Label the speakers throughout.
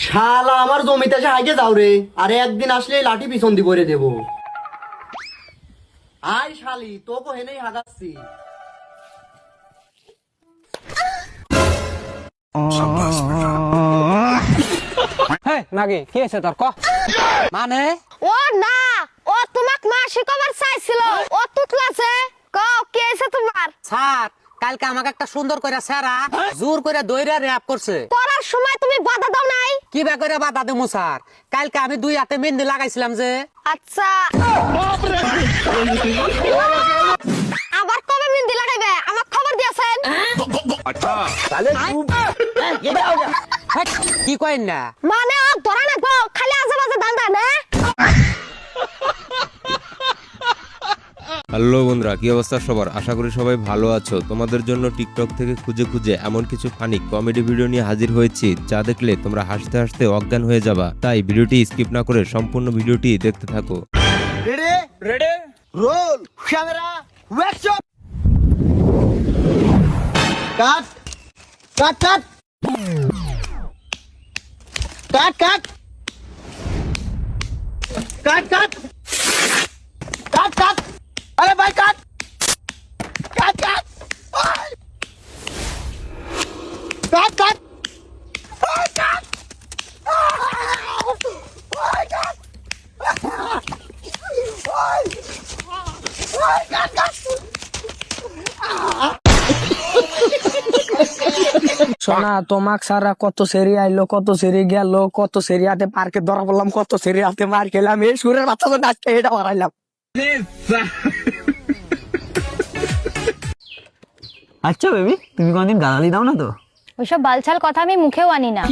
Speaker 1: শালা আমার জমিতে এসে হাইকে যাও রে, আরে একদিন আসলে লাঠি পিছন দি করে দেবো। আয় শালি, তোকে হেনেই হাগাচ্ছি।
Speaker 2: নাকি কি আছে তোর ক মানে?
Speaker 3: ও না, ও তোমাক মাসি কবার চাইছিল, ও তুতলাছে। কও কি আছে তোমার?
Speaker 2: স্যার কালকে আমাকে একটা সুন্দর করে স্যারা জোর করে দইরা র‍্যাপ করছে।
Speaker 3: পড়ার সময় তুমি বাধা দাও নাই?
Speaker 2: কি বা করে বাধা দেবো স্যার? কালকে আমি 2 হাতে মেহেন্দি লাগাইছিলাম যে।
Speaker 3: আচ্ছা, আবার কবে মেহেন্দি লাগাইবে আমাক খবর দিয়েছেন?
Speaker 4: अच्छा তাহলে
Speaker 2: কি কইন না
Speaker 3: মানে ও ধরা রাখবো, খালি আজেবাজে ধান্দা না।
Speaker 5: হ্যালো বন্ধুরা, কি অবস্থা সবার? আশা করি সবাই ভালো আছো। তোমাদের জন্য টিকটক থেকে খুঁজে খুঁজে এমন কিছু ফানি কমেডি ভিডিও নিয়ে হাজির হয়েছি যা দেখলে তোমরা হাসতে হাসতে অজ্ঞান হয়ে যাবা। তাই ভিডিওটি স্কিপ না করে সম্পূর্ণ ভিডিওটি দেখতে থাকো।
Speaker 1: Ready ready roll camera action. Cut cut cut cut cut cut cut cut cut, আরে ভাই কাট কাট কাট কাট কাট কাট
Speaker 6: সোনা তোমাক সারা কত সেরি আইলো, কত সেরি গেল, কত সেরি হাতে পার্কে ধরা পড়লাম, কত সেরি হাতে মার খেলাম, এই সুরের বাচ্চা তো নাচতে এটা বাড়াইলাম।
Speaker 7: আচ্ছা বেবি, তুমি কোনদিন গালালি দাও না তো?
Speaker 3: ওইসব বালছাল কথা আমি মুখেও আনি না।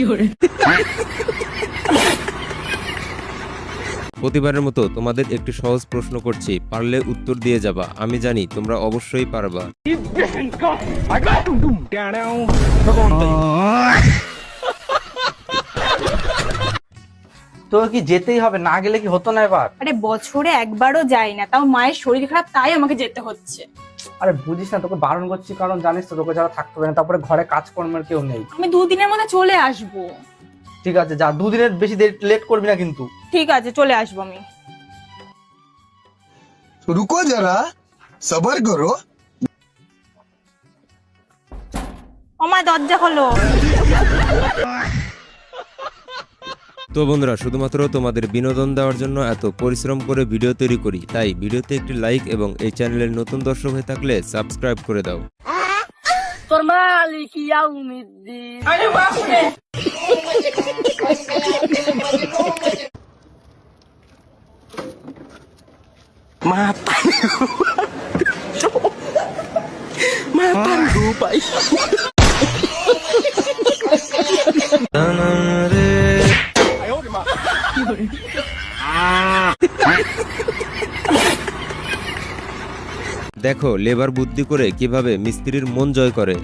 Speaker 5: প্রতিবারের মতো তোমাদের একটি সহজ প্রশ্ন করছি, পারলে উত্তর দিয়ে যাবা। আমি জানি তোমরা অবশ্যই পারবা।
Speaker 7: তো কি যেতেই হবে, না গেলে কি হতো না এবার?
Speaker 8: আরে বছরে একবারও যাই না, তাও মায়ের শরীর খারাপ তাই আমাকে যেতে হচ্ছে।
Speaker 7: আরে বুঝিস না, তোকে বারণ করছি কারণ জানিস তো তোকে যারা থাকতে পারে না, তারপরে ঘরে কাজকর্মের কেউ নেই।
Speaker 8: আমি 2 দিনের মধ্যে চলে আসবো।
Speaker 7: ঠিক আছে যা, 2 দিনের বেশি লেট করবি না কিন্তু।
Speaker 8: ঠিক আছে চলে আসবো আমি।
Speaker 4: रुको जरा सबर करो।
Speaker 8: আমার দরজা খোলো।
Speaker 5: তো বন্ধুরা, শুধুমাত্র তোমাদের বিনোদন দেওয়ার জন্য এত পরিশ্রম করে ভিডিও তৈরি করি, তাই ভিডিওতে একটি লাইক এবং এই চ্যানেলের নতুন দর্শক হয়ে থাকলে সাবস্ক্রাইব করে দাও।
Speaker 6: তোর মালিক ইয়াউমিদ্দিন। আরে বাপ রে,
Speaker 5: দেখো লেবার বুদ্ধি করে কিভাবে মিস্ত্রির মন জয় করে।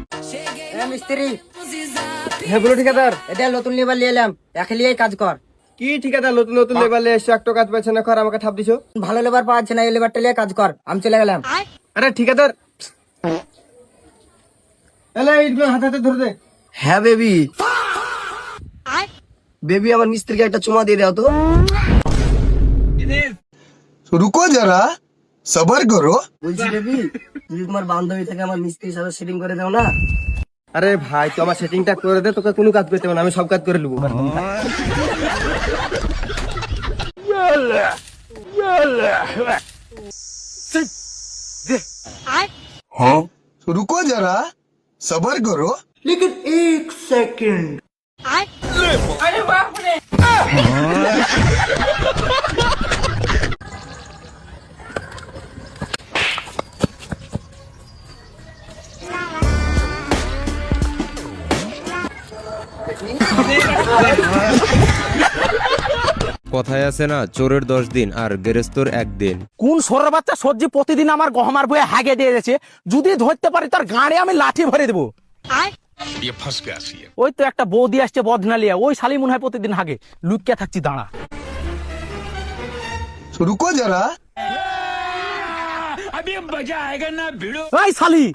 Speaker 2: মিস্ত্রি হ্যাঁ বলো ঠিকাদার, এটা নতুন লেবার নিয়ে এলাম, একলিয়ে কাজ কর।
Speaker 1: কি ঠিকাদার, নতুন নতুন লেবার এসে একটা কাজ পাচ্ছে না, কর আমাকে ঠাপ দিছো।
Speaker 2: ভালো লেবার পাওয়া যাচ্ছে না, এই লেবারটা নিয়ে কাজ কর, আমি চলে গেলাম।
Speaker 1: আরে ঠিকাদার, এলে ইটগুলো হাতে হাতে ধরে দে।
Speaker 6: হ্যাঁ বেবি, বেবি আমার মিস্ত্রিকে একটা চুমা দিয়ে দাও তো।
Speaker 4: रुको जरा सबर करो।
Speaker 6: বলছি বেবি, তুমি তোমার বান্ধবী থেকে আমার মিস্ত্রির সাথে সেটিং করে দাও না।
Speaker 1: আরে ভাই, তো আমার সেটিংটা করে দে, তোকে কোনো কাজ করতে হবে না, আমি সব কাজ করে নেবো।
Speaker 4: हाँ रुको जरा सबर करो।
Speaker 6: लेकिन 1 सेकंड।
Speaker 5: কথায় আছে না, চোরের 10 দিন আর গেরেস্তর 1 দিন।
Speaker 6: কোন সরের বাচ্চা সবজি প্রতিদিন আমার গহমার বয়ে হাগে দিয়ে যাচ্ছে, যদি ধরতে পারি তার গাঁড়ে আমি লাঠি ভরে দেবো। ওই তো একটা বৌদি আসছে বদনালিয়া, ওই শালি মনে হয় প্রতিদিন হাগে, লুকিয়ে থাকছি দাঁড়া।
Speaker 4: रुको जरा
Speaker 6: এই শালি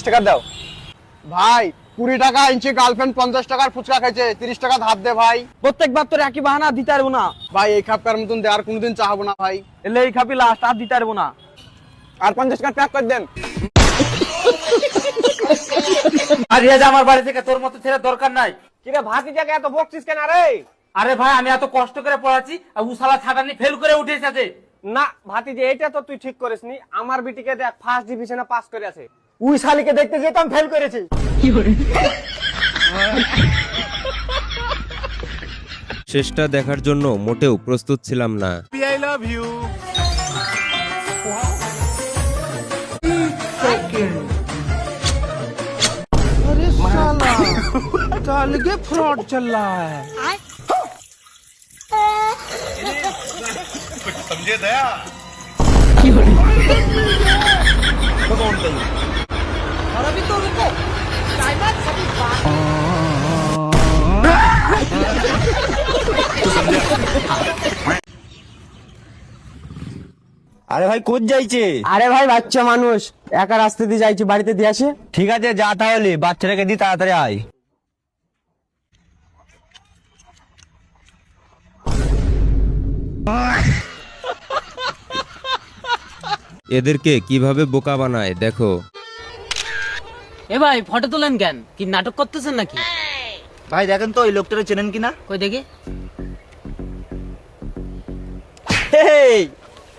Speaker 1: টাকা দাও ভাই। 20 টাকা ইঞ্চি গার্লফ্রেন্ড 50 টাকার ফুচকা খাইছে, 30 টাকা ধার দে ভাই।
Speaker 6: প্রত্যেকবার তোর একই বাহানা, দিতে পারবো না
Speaker 1: ভাই এই খাপকার মতন দে, আর কোনোদিন চাহাবো না ভাই।
Speaker 6: এলে এই খাবি লাস্ট, আর দিতে পারবো না।
Speaker 1: আর 50 টাকা প্যাক করে দেন।
Speaker 7: আর রিয়াজ আমার বাড়ি থেকে তোর মতো ছেলে দরকার নাই।
Speaker 1: কিরে ভাতিজাকে এত বকছিস কেন রে?
Speaker 7: আরে ভাই আমি এত কষ্ট করে পড়াচ্ছি আর উসালা ছাটানি ফেল করে উঠে এসেছে।
Speaker 1: না ভাতিজা, এটা তো তুই ঠিক করিসনি। আমার বিটিকে দেখ ফার্স্ট ডিভিশনে পাস করে আছে, ওই শালিকে দেখতে যেতাম ফেল করেছি।
Speaker 5: শেষটা দেখার জন্য মোটেও প্রস্তুত ছিলাম না।
Speaker 4: I love you. समझे दया।
Speaker 1: আরে ভাই কোথ যাইছে?
Speaker 6: আরে ভাই বাচ্চা মানুষ একা রাস্তা দিয়ে যাইছি, বাড়িতে দিয়ে আসে।
Speaker 1: ঠিক আছে যা, তাহলে বাচ্চাটাকে দি তাড়াতাড়ি আয়।
Speaker 5: এদেরকে কিভাবে বোকা বানায় দেখো।
Speaker 9: এ ভাই ফটো তোলেন কেন? কি নাটক করতেছেন নাকি?
Speaker 2: ভাই দেখেন তো ওই লোকটারে চেনেন কিনা।
Speaker 9: কই দেখি।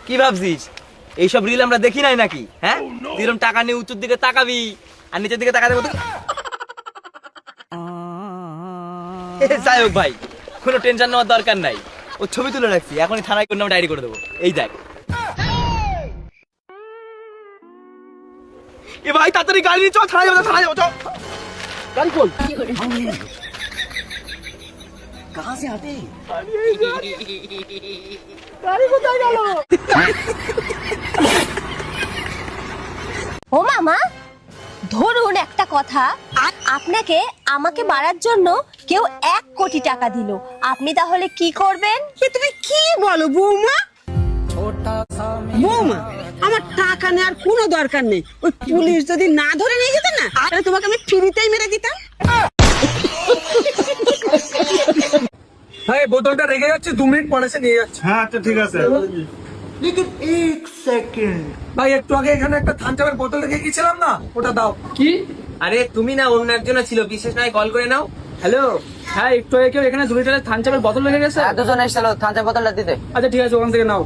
Speaker 2: কি ভাবছিস এইসব রিল আমরা দেখি নাই নাকি? হ্যাঁ, এরকম টাকা নিয়ে উঁচুর দিকে তাকাবি আর নিচের দিকে তাকাতে বলতে। যাই হোক ভাই, কোনো টেনশন নেওয়ার দরকার নাই। ও ছবি তুলে রাখছি, এখনই থানায় করে ডায়েরি করে দেবো। এই দেখ। এ ভাই তাড়াতাড়ি গাড়ি নিয়ে চল, থানায় যাবো, থানায় যাবো, চল। গাড়ি খোল। কাহা সে আতে? গাড়ি কোথায় গেল?
Speaker 3: ও মামা, ধরুন একটা কথা, আপনাকে আমাকে মারার জন্য কেউ 1 কোটি টাকা দিল, আপনি তাহলে কি করবেন?
Speaker 10: তুমি কি বলো বৌমা? বৌমা, আমার টাকা নেওয়ার কোনো দরকার নেই। ওই পুলিশ যদি না ধরে নিয়ে যেত না, তাহলে তোমাকে আমি ফ্রিতেই মেরে দিতাম।
Speaker 6: হ্যাঁ বোতলটা রেখে যাচ্ছে, 2 মিনিট পরে এসে নিয়ে যাচ্ছে।
Speaker 4: হ্যাঁ তো ঠিক আছে।
Speaker 6: ভাই একটু আগে এখানে একটা থানচাপের বোতল রেখে গিয়েছিলাম না, ওটা দাও।
Speaker 2: কি? আরে তুমি না, অন্য একজন ছিল, বিশেষ নয়, কল করে নাও।
Speaker 6: হ্যালো, হ্যাঁ একটু আগে কেউ এখানে 2 লিটারের থানচাপের বোতল রেখে গেছে।
Speaker 2: দুজন এসেছিল, থানচাপ বোতলটা দিতে।
Speaker 6: আচ্ছা ঠিক আছে, ওখান থেকে নাও।